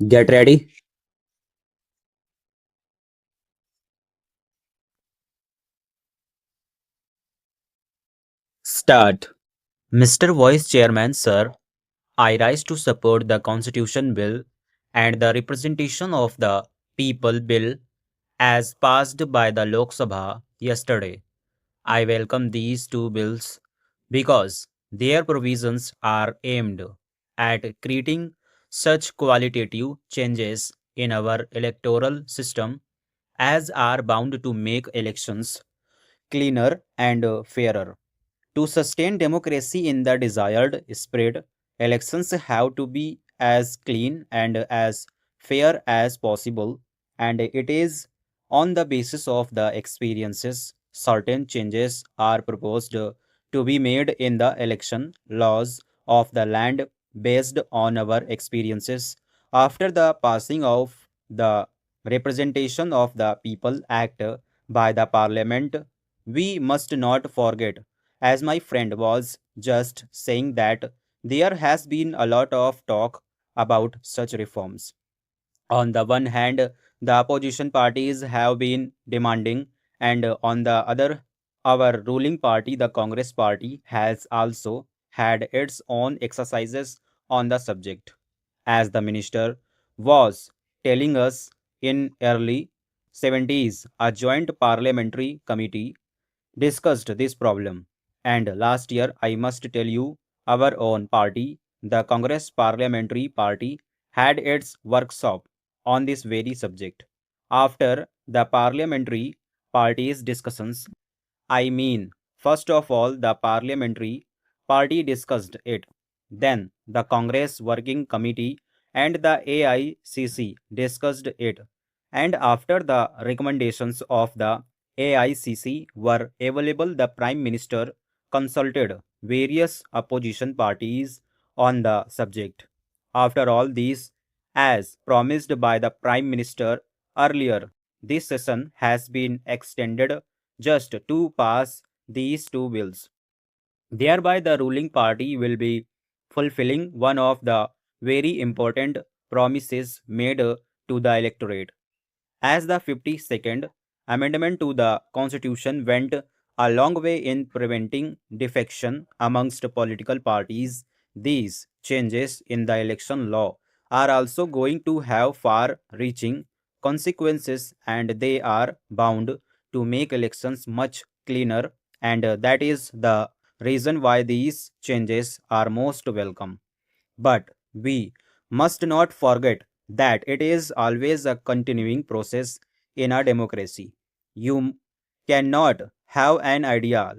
Get ready. Start. Mr. Vice Chairman, sir, I rise to support the Constitution Bill and the Representation of the People Bill as passed by the Lok Sabha yesterday. I welcome these two bills because their provisions are aimed at creating such qualitative changes in our electoral system as are bound to make elections cleaner and fairer. To sustain democracy in the desired spirit, elections have to be as clean and as fair as possible, and it is on the basis of the experiences certain changes are proposed to be made in the election laws of the land based on our experiences after the passing of the Representation of the People Act by the Parliament. We must not forget, as my friend was just saying, that there has been a lot of talk about such reforms. On the one hand, the opposition parties have been demanding, and on the other, our ruling party, the Congress Party, has also had its own exercises on the subject. As the minister was telling us, in early 70s, a joint parliamentary committee discussed this problem. And last year, I must tell you, our own party, the Congress Parliamentary Party, had its workshop on this very subject. After the parliamentary party's discussions, I mean, first of all, the parliamentary party discussed it. Then the Congress Working Committee and the AICC discussed it. And after the recommendations of the AICC were available, the Prime Minister consulted various opposition parties on the subject. After all this, as promised by the Prime Minister earlier, this session has been extended just to pass these two bills. Thereby, the ruling party will be fulfilling one of the very important promises made to the electorate. As the 52nd Amendment to the Constitution went a long way in preventing defection amongst political parties, these changes in the election law are also going to have far reaching consequences, and they are bound to make elections much cleaner, and that is the reason why these changes are most welcome. But we must not forget that it is always a continuing process in a democracy. You cannot have an ideal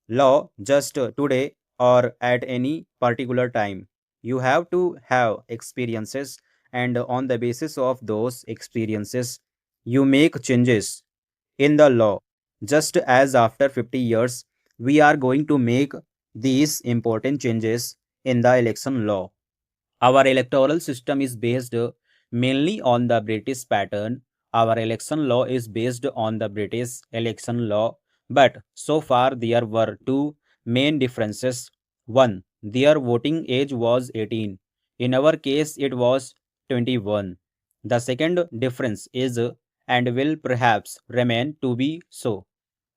law just today or at any particular time. You have to have experiences, and on the basis of those experiences, you make changes in the law. Just as after 50 years, we are going to make these important changes in the election law. Our electoral system is based mainly on the British pattern. Our election law is based on the British election law, but so far there were two main differences. One, their voting age was 18. In our case, it was 21. The second difference is, and will perhaps remain to be so,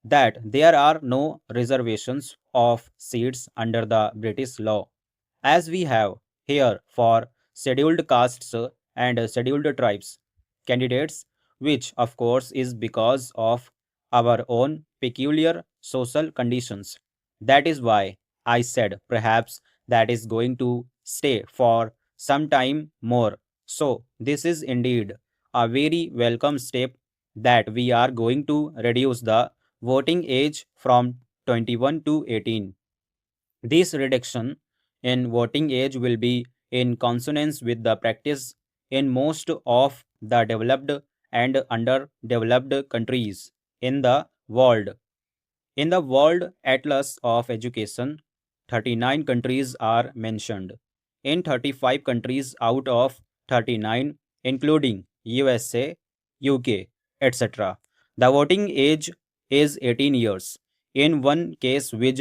that there are no reservations of seats under the British law, as we have here for scheduled castes and scheduled tribes candidates, which of course is because of our own peculiar social conditions. That is why I said perhaps that is going to stay for some time more. So, this is indeed a very welcome step, that we are going to reduce the voting age from 21 to 18. This reduction in voting age will be in consonance with the practice in most of the developed and underdeveloped countries in the world. In the World Atlas of Education, 39 countries are mentioned. In 35 countries out of 39, including USA, UK, etc., the voting age is 18 years. In one case with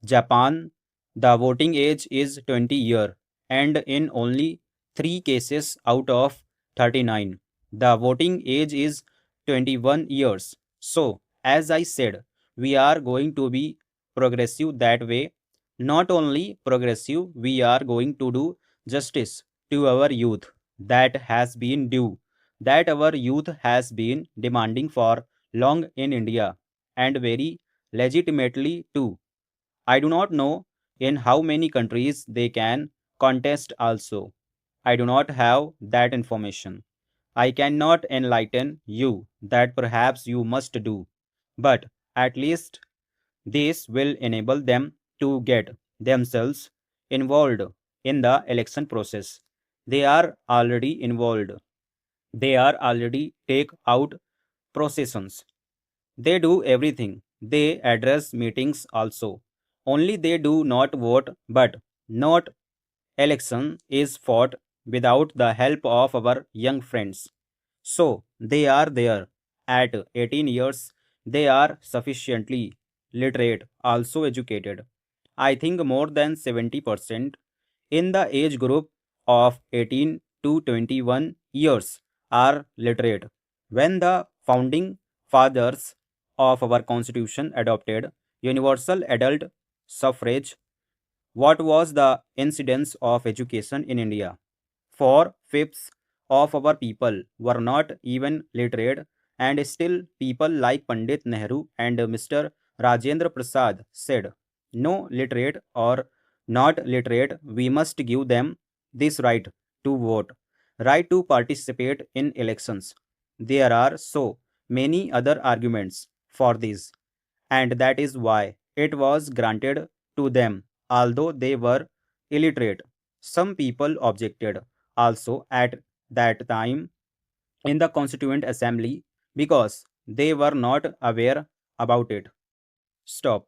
Japan, the voting age is 20 year, and in only 3 cases out of 39. The voting age is 21 years. So, as I said, we are going to be progressive that way. Not only progressive, we are going to do justice to our youth that has been due, that our youth has been demanding for long in India and very legitimately too. I do not know in how many countries they can contest also. I do not have that information. I cannot enlighten you that perhaps you must do, but at least this will enable them to get themselves involved in the election process. They are already involved. They are already take out processions. They do everything. They address meetings also. Only they do not vote, but not election is fought without the help of our young friends. So they are there. At 18 years, they are sufficiently literate, also educated. I think more than 70% in the age group of 18 to 21 years are literate. When the founding fathers of our constitution adopted universal adult suffrage, what was the incidence of education in India? Four-fifths of our people were not even literate, and still people like Pandit Nehru and Mr. Rajendra Prasad said, no literate or not literate, we must give them this right to vote, right to participate in elections. There are so many other arguments for this, and that is why it was granted to them, although they were illiterate. Some people objected also at that time in the Constituent Assembly because they were not aware about it. Stop.